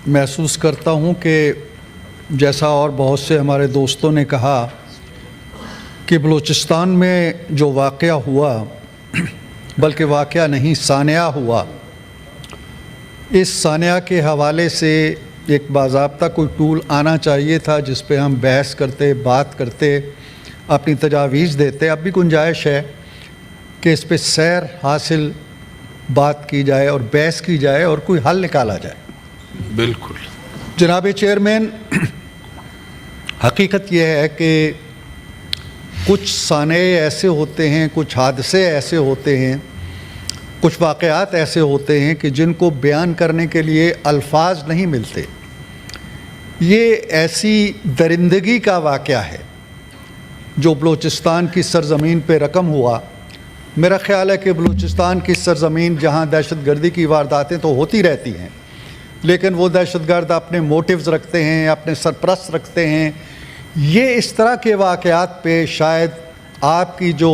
محسوس کرتا ہوں کہ جیسا اور بہت سے ہمارے دوستوں نے کہا کہ بلوچستان میں جو واقعہ ہوا بلکہ واقعہ نہیں سانحہ ہوا، اس سانحہ کے حوالے سے ایک باضابطہ کوئی ٹول آنا چاہیے تھا جس پہ ہم بحث کرتے، بات کرتے، اپنی تجاویز دیتے۔ اب بھی گنجائش ہے کہ اس پہ سیر حاصل بات کی جائے اور بحث کی جائے اور کوئی حل نکالا جائے۔ بالکل جناب چیئرمین، حقیقت یہ ہے کہ کچھ سانحے ایسے ہوتے ہیں، کچھ حادثے ایسے ہوتے ہیں، کچھ واقعات ایسے ہوتے ہیں کہ جن کو بیان کرنے کے لیے الفاظ نہیں ملتے۔ یہ ایسی درندگی کا واقعہ ہے جو بلوچستان کی سرزمین پہ رقم ہوا۔ میرا خیال ہے کہ بلوچستان کی سرزمین جہاں دہشت گردی کی وارداتیں تو ہوتی رہتی ہیں، لیکن وہ دہشت گرد اپنے موٹیوز رکھتے ہیں، اپنے سرپرست رکھتے ہیں۔ یہ اس طرح کے واقعات پہ شاید آپ کی جو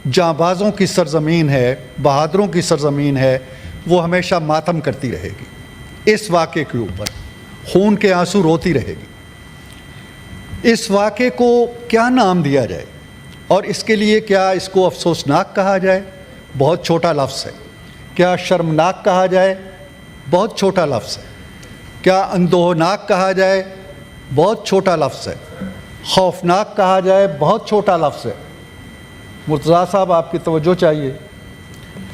جانبازوں کی سرزمین ہے، بہادروں کی سرزمین ہے، وہ ہمیشہ ماتم کرتی رہے گی۔ اس واقعے کے اوپر خون کے آنسو روتی رہے گی۔ اس واقعے کو کیا نام دیا جائے اور اس کے لیے کیا اس کو افسوسناک کہا جائے؟ بہت چھوٹا لفظ ہے۔ کیا شرمناک کہا جائے؟ بہت چھوٹا لفظ ہے۔ کیا اندوہناک کہا جائے؟ بہت چھوٹا لفظ ہے۔ خوفناک کہا جائے؟ بہت چھوٹا لفظ ہے۔ مرتضیٰ صاحب آپ کی توجہ چاہیے،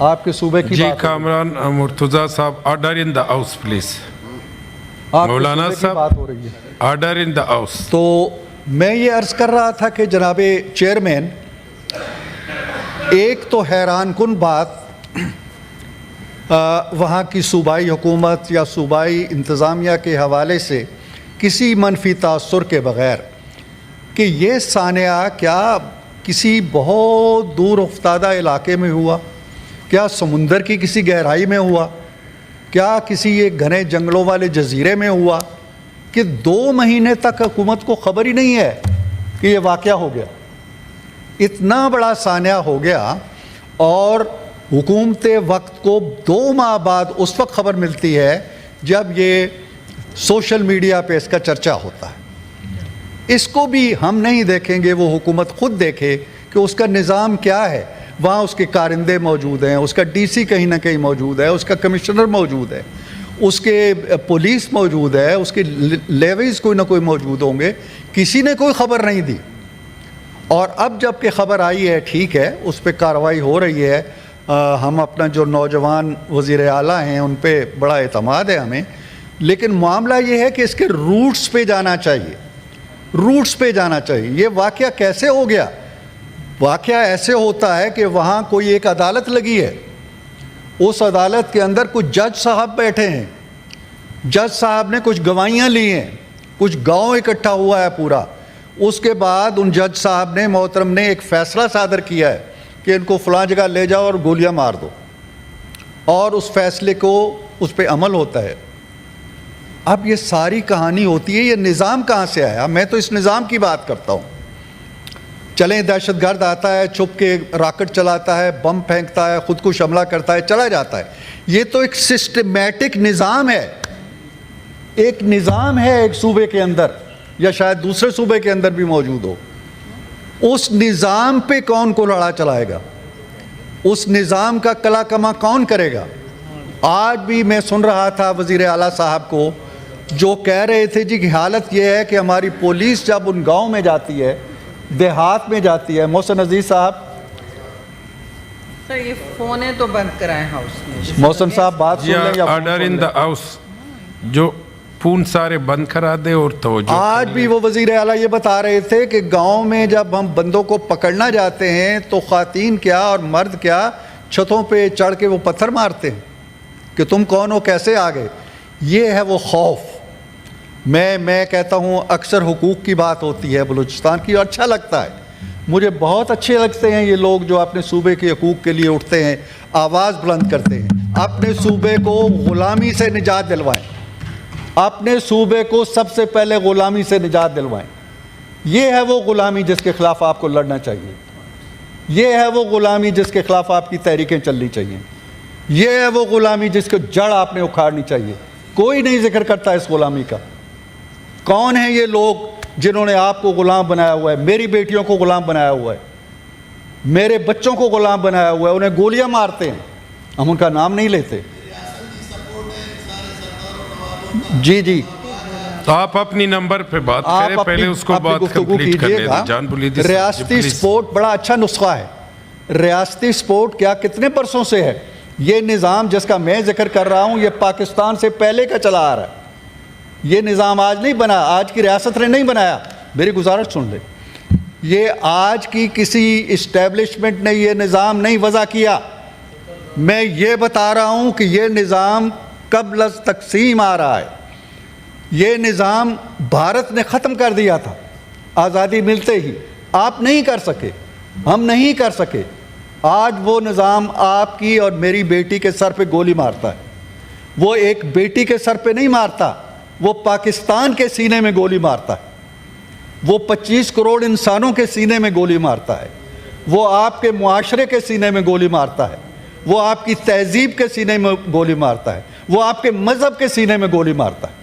آپ کے صوبے کی جی بات کامران مرتضیٰ صاحب، order in the house please. آپ کے مولانا صوبے کی صاحب، بات ہو رہی ہے۔ Order in the house. تو میں یہ عرض کر رہا تھا کہ جناب چیئرمین، ایک تو حیران کن بات وہاں کی صوبائی حکومت یا صوبائی انتظامیہ کے حوالے سے کسی منفی تاثر کے بغیر کہ یہ سانحہ کیا کسی بہت دور افتادہ علاقے میں ہوا؟ کیا سمندر کی کسی گہرائی میں ہوا؟ کیا کسی ایک گھنے جنگلوں والے جزیرے میں ہوا کہ 2 مہینے تک حکومت کو خبر ہی نہیں ہے کہ یہ واقعہ ہو گیا؟ اتنا بڑا سانحہ ہو گیا اور حکومت وقت کو 2 ماہ بعد اس وقت خبر ملتی ہے جب یہ سوشل میڈیا پہ اس کا چرچا ہوتا ہے۔ اس کو بھی ہم نہیں دیکھیں گے، وہ حکومت خود دیکھے کہ اس کا نظام کیا ہے۔ وہاں اس کے کارندے موجود ہیں، اس کا ڈی سی کہیں نہ کہیں موجود ہے، اس کا کمشنر موجود ہے، اس کے پولیس موجود ہے، اس کے لیویز کوئی نہ کوئی موجود ہوں گے۔ کسی نے کوئی خبر نہیں دی، اور اب جب کہ خبر آئی ہے، ٹھیک ہے، اس پہ کارروائی ہو رہی ہے۔ ہم اپنا جو نوجوان وزیر اعلیٰ ہیں ان پہ بڑا اعتماد ہے ہمیں، لیکن معاملہ یہ ہے کہ اس کے روٹس پہ جانا چاہیے، روٹس پہ جانا چاہیے۔ یہ واقعہ کیسے ہو گیا؟ واقعہ ایسے ہوتا ہے کہ وہاں کوئی ایک عدالت لگی ہے، اس عدالت کے اندر کچھ جج صاحب بیٹھے ہیں، جج صاحب نے کچھ گواہیاں لی ہیں، کچھ گاؤں اکٹھا ہوا ہے پورا۔ اس کے بعد ان جج صاحب نے، محترم نے، ایک فیصلہ صادر کیا ہے کہ ان کو فلاں جگہ لے جاؤ اور گولیاں مار دو، اور اس فیصلے کو اس پہ عمل ہوتا ہے۔ اب یہ ساری کہانی ہوتی ہے، یہ نظام کہاں سے آیا؟ میں تو اس نظام کی بات کرتا ہوں۔ چلیں، دہشت گرد آتا ہے، چھپ کے راکٹ چلاتا ہے، بم پھینکتا ہے، خودکش حملہ کرتا ہے، چلا جاتا ہے۔ یہ تو ایک سسٹمیٹک نظام ہے، ایک نظام ہے ایک صوبے کے اندر، یا شاید دوسرے صوبے کے اندر بھی موجود ہو۔ اس نظام پہ کون کو لڑا چلائے گا؟ اس نظام کا کلا کما کون کرے گا؟ آج بھی میں سن رہا تھا وزیر اعلیٰ صاحب کو جو کہہ رہے تھے جی کہ حالت یہ ہے کہ ہماری پولیس جب ان گاؤں میں جاتی ہے، دیہات میں جاتی ہے۔ محسن عزیز صاحب، سر یہ فون ہے تو بند کرائیں ہاؤس میں۔ محسن صاحب بات سن لیں یا آرڈر ان دا ہاؤس، جو فون سارے بند کرا دے اور توجہ۔ آج بھی وہ وزیر اعلیٰ یہ بتا رہے تھے کہ گاؤں میں جب ہم بندوں کو پکڑنا جاتے ہیں تو خواتین کیا اور مرد کیا چھتوں پہ چڑھ کے وہ پتھر مارتے ہیں کہ تم کون ہو، کیسے آ گئے۔ یہ ہے وہ خوف۔ میں کہتا ہوں اکثر حقوق کی بات ہوتی ہے بلوچستان کی، اور اچھا لگتا ہے، مجھے بہت اچھے لگتے ہیں یہ لوگ جو اپنے صوبے کے حقوق کے لیے اٹھتے ہیں، آواز بلند کرتے ہیں، اپنے صوبے کو غلامی سے نجات دلوائیں، اپنے صوبے کو سب سے پہلے غلامی سے نجات دلوائیں۔ یہ ہے وہ غلامی جس کے خلاف آپ کو لڑنا چاہیے، یہ ہے وہ غلامی جس کے خلاف آپ کی تحریکیں چلنی چاہیے، یہ ہے وہ غلامی جس کو جڑ آپ نے اکھاڑنی چاہیے۔ کوئی نہیں ذکر کرتا اس غلامی کا. کون ہیں یہ لوگ جنہوں نے آپ کو غلام بنایا ہوا ہے, میری بیٹیوں کو غلام بنایا ہوا ہے, میرے بچوں کو غلام بنایا ہوا ہے, انہیں گولیاں مارتے ہیں, ہم ان کا نام نہیں لیتے. جی آپ اپنی نمبر پہ بات کریں, پہلے اس کو بات کمپلیٹ کر لیں. جان بولیدی ریاستی سپورٹ بڑا اچھا نسخہ ہے. ریاستی سپورٹ کیا کتنے برسوں سے ہے یہ نظام جس کا میں ذکر کر رہا ہوں, یہ پاکستان سے پہلے کا چلا آ رہا ہے. یہ نظام آج نہیں بنا, آج کی ریاست نے نہیں بنایا. میری گزارش سن لیں, یہ آج کی کسی اسٹیبلشمنٹ نے یہ نظام نہیں وضع کیا. میں یہ بتا رہا ہوں کہ یہ نظام قبل از تقسیم آ رہا ہے. یہ نظام بھارت نے ختم کر دیا تھا آزادی ملتے ہی. آپ نہیں کر سکے, ہم نہیں کر سکے. آج وہ نظام آپ کی اور میری بیٹی کے سر پہ گولی مارتا ہے. وہ ایک بیٹی کے سر پہ نہیں مارتا, وہ پاکستان کے سینے میں گولی مارتا ہے. وہ 25 کروڑ انسانوں کے سینے میں گولی مارتا ہے. وہ آپ کے معاشرے کے سینے میں گولی مارتا ہے. وہ آپ کی تہذیب کے سینے میں گولی مارتا ہے. وہ آپ کے مذہب کے سینے میں گولی مارتا ہے.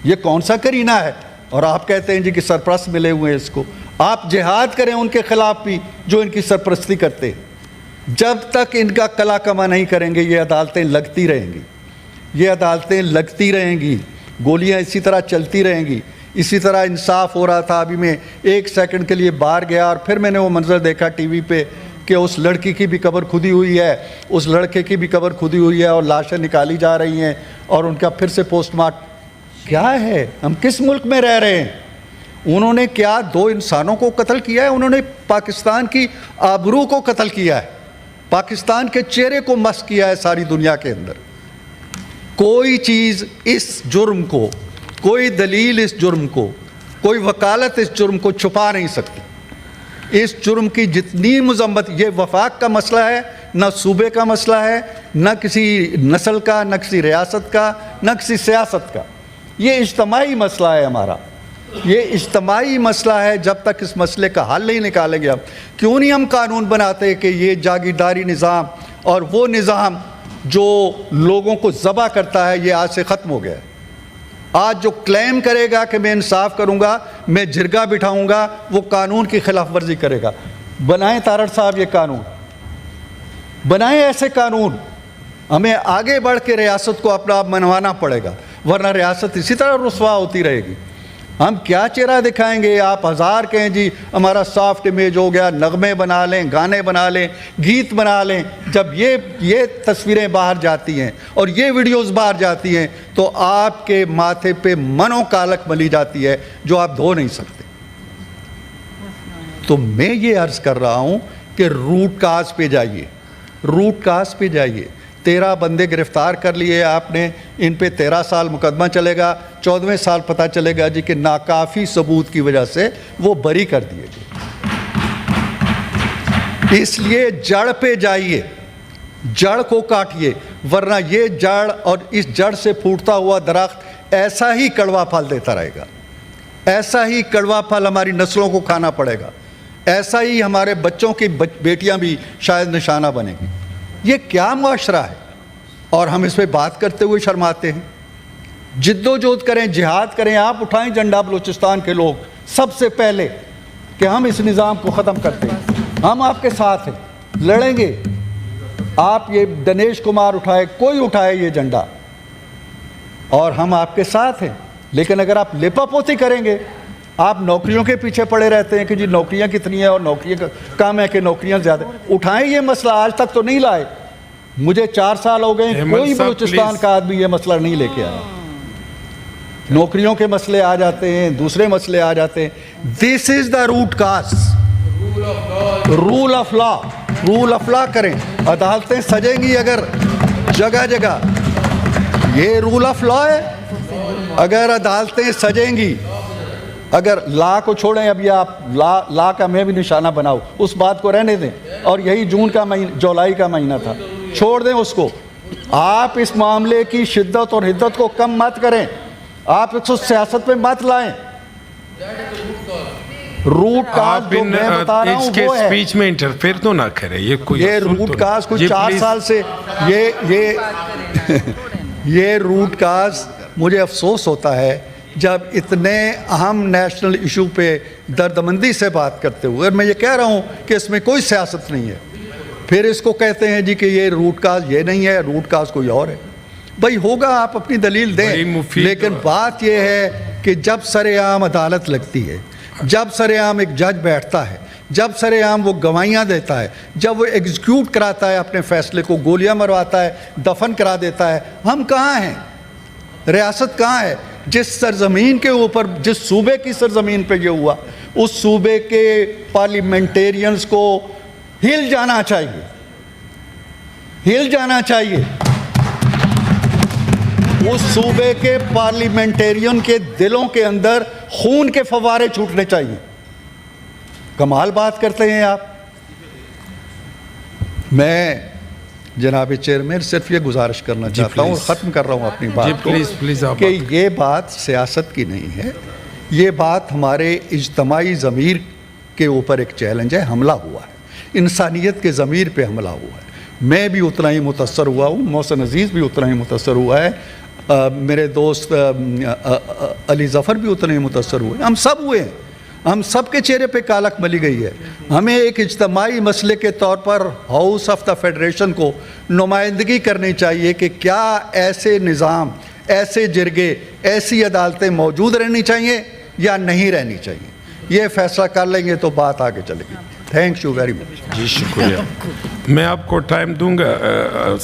یہ کون سا کرینہ ہے؟ اور آپ کہتے ہیں جی کہ سرپرست ملے ہوئے ہیں اس کو. آپ جہاد کریں ان کے خلاف بھی جو ان کی سرپرستی کرتے ہیں. جب تک ان کا کلا کما نہیں کریں گے یہ عدالتیں لگتی رہیں گی. یہ عدالتیں لگتی رہیں گی. گولیاں اسی طرح چلتی رہیں گی. اسی طرح انصاف ہو رہا تھا. ابھی میں 1 سیکنڈ کے لیے باہر گیا اور پھر میں نے وہ منظر دیکھا ٹی وی پہ کہ اس لڑکی کی بھی قبر کھودی ہوئی ہے, اس لڑکے کی بھی قبر کھودی ہوئی ہے, اور لاشیں نکالی جا رہی ہیں اور ان کا پھر سے پوسٹ مارٹم. کیا ہے؟ ہم کس ملک میں رہ رہے ہیں؟ انہوں نے کیا 2 انسانوں کو قتل کیا ہے؟ انہوں نے پاکستان کی آبرو کو قتل کیا ہے, پاکستان کے چہرے کو مسخ کیا ہے ساری دنیا کے اندر. کوئی چیز اس جرم کو, کوئی دلیل اس جرم کو, کوئی وکالت اس جرم کو چھپا نہیں سکتی. اس جرم کی جتنی مذمت, یہ وفاق کا مسئلہ ہے, نہ صوبے کا مسئلہ ہے, نہ کسی نسل کا, نہ کسی ریاست کا, نہ کسی سیاست کا. یہ اجتماعی مسئلہ ہے ہمارا. یہ اجتماعی مسئلہ ہے. جب تک اس مسئلے کا حل نہیں نکالیں گے, کیوں نہیں ہم قانون بناتے کہ یہ جاگیرداری نظام اور وہ نظام جو لوگوں کو ذبح کرتا ہے یہ آج سے ختم ہو گیا ہے. آج جو کلیم کرے گا کہ میں انصاف کروں گا, میں جرگہ بٹھاؤں گا, وہ قانون کی خلاف ورزی کرے گا. بنائیں تارڑ صاحب یہ قانون, بنائیں ایسے قانون. ہمیں آگے بڑھ کے ریاست کو اپنا آپ منوانا پڑے گا, ورنہ ریاست اسی طرح رسوا ہوتی رہے گی. ہم کیا چہرہ دکھائیں گے؟ آپ 1000 کہیں جی ہمارا سافٹ امیج ہو گیا, نغمے بنا لیں, گانے بنا لیں, گیت بنا لیں. جب یہ تصویریں باہر جاتی ہیں اور یہ ویڈیوز باہر جاتی ہیں تو آپ کے ماتھے پہ منو کالک ملی جاتی ہے جو آپ دھو نہیں سکتے. تو میں یہ عرض کر رہا ہوں کہ روٹ کاز پہ جائیے, روٹ کاز پہ جائیے. 13 بندے گرفتار کر لیے آپ نے, ان پہ 13 سال مقدمہ چلے گا, 14ویں سال پتہ چلے گا جی کہ ناکافی ثبوت کی وجہ سے وہ بری کر دیے گئے. اس لیے جڑ پہ جائیے, جڑ کو کاٹیے, ورنہ یہ جڑ اور اس جڑ سے پھوٹتا ہوا درخت ایسا ہی کڑوا پھل دیتا رہے گا. ایسا ہی کڑوا پھل ہماری نسلوں کو کھانا پڑے گا. ایسا ہی ہمارے بچوں کی بیٹیاں بھی شاید نشانہ بنے گی. یہ کیا معاشرہ ہے؟ اور ہم اس پہ بات کرتے ہوئے شرماتے ہیں. جد و جہد کریں, جہاد کریں. آپ اٹھائیں جھنڈا بلوچستان کے لوگ سب سے پہلے کہ ہم اس نظام کو ختم کرتے ہیں. ہم آپ کے ساتھ ہیں, لڑیں گے. آپ یہ دنیش کمار اٹھائے, کوئی اٹھائے یہ جھنڈا, اور ہم آپ کے ساتھ ہیں. لیکن اگر آپ لیپا پوتی کریں گے, آپ نوکریوں کے پیچھے پڑے رہتے ہیں کہ جی نوکریاں کتنی ہیں اور نوکریاں کا کام ہے کہ نوکریاں زیادہ. اٹھائیں یہ مسئلہ, آج تک تو نہیں لائے. مجھے 4 سال ہو گئے, کوئی بلوچستان کا آدمی یہ مسئلہ نہیں لے کے آیا. نوکریوں کے مسئلے آ جاتے ہیں, دوسرے مسئلے آ جاتے ہیں. This is the root cause. Rule of law, rule of law کریں. عدالتیں سجیں گی اگر جگہ جگہ, یہ رول آف لا ہے. اگر عدالتیں سجیں گی, اگر لا کو چھوڑیں, اب یہ آپ لا کا میں بھی نشانہ بناؤ, اس بات کو رہنے دیں. اور یہی جون کا مہینہ, جولائی کا مہینہ تھا, چھوڑ دیں اس کو. آپ اس معاملے کی شدت اور حدت کو کم مت کریں. آپ اس کو سیاست میں مت لائیں. روٹ کاز جو میں بتا رہا ہوں وہ ہے. اسپیچ میں انٹرفیئر تو نہ کرے. یہ روٹ کاز کوئی 4 سال سے یہ روٹ کاز مجھے افسوس ہوتا ہے جب اتنے اہم نیشنل ایشو پہ دردمندی سے بات کرتے ہوئے، اور میں یہ کہہ رہا ہوں کہ اس میں کوئی سیاست نہیں ہے، پھر اس کو کہتے ہیں جی کہ یہ روٹ کاز یہ نہیں ہے، روٹ کاز کوئی اور ہے۔ بھائی ہوگا، آپ اپنی دلیل دیں، لیکن بات یہ ہے کہ جب سر عام عدالت لگتی ہے، جب سر عام ایک جج بیٹھتا ہے، جب سر عام وہ گواہیاں دیتا ہے، جب وہ ایگزیکیوٹ کراتا ہے اپنے فیصلے کو، گولیاں مرواتا ہے، دفن کرا دیتا ہے، ہم کہاں ہیں؟ ریاست کہاں ہے؟ جس سرزمین کے اوپر، جس صوبے کی سرزمین پہ یہ ہوا، اس صوبے کے پارلیمنٹیرینز کو ہل جانا چاہیے، ہل جانا چاہیے۔ اس صوبے کے پارلیمنٹیرین کے دلوں کے اندر خون کے فوارے چھوٹنے چاہیے۔ کمال بات کرتے ہیں آپ۔ میں جناب چیئرمین صرف یہ گزارش کرنا چاہتا ہوں اور ختم کر رہا ہوں اپنی بات کو کہ یہ بات سیاست کی نہیں ہے، یہ بات ہمارے اجتماعی ضمیر کے اوپر ایک چیلنج ہے، حملہ ہوا ہے، انسانیت کے ضمیر پہ حملہ ہوا ہے۔ میں بھی اتنا ہی متاثر ہوا ہوں، محسن عزیز بھی اتنا ہی متاثر ہوا ہے، میرے دوست علی ظفر بھی اتنے ہی متاثر ہوئے، ہم سب ہوئے ہیں، ہم سب کے چہرے پہ کالک ملی گئی ہے۔ ہمیں ایک اجتماعی مسئلے کے طور پر ہاؤس آف دا فیڈریشن کو نمائندگی کرنی چاہیے کہ کیا ایسے نظام، ایسے جرگے، ایسی عدالتیں موجود رہنی چاہیے یا نہیں رہنی چاہیے۔ یہ فیصلہ کر لیں گے تو بات آگے چلے گی۔ Thank you very much. جی شکریہ۔ میں آپ کو ٹائم دوں گا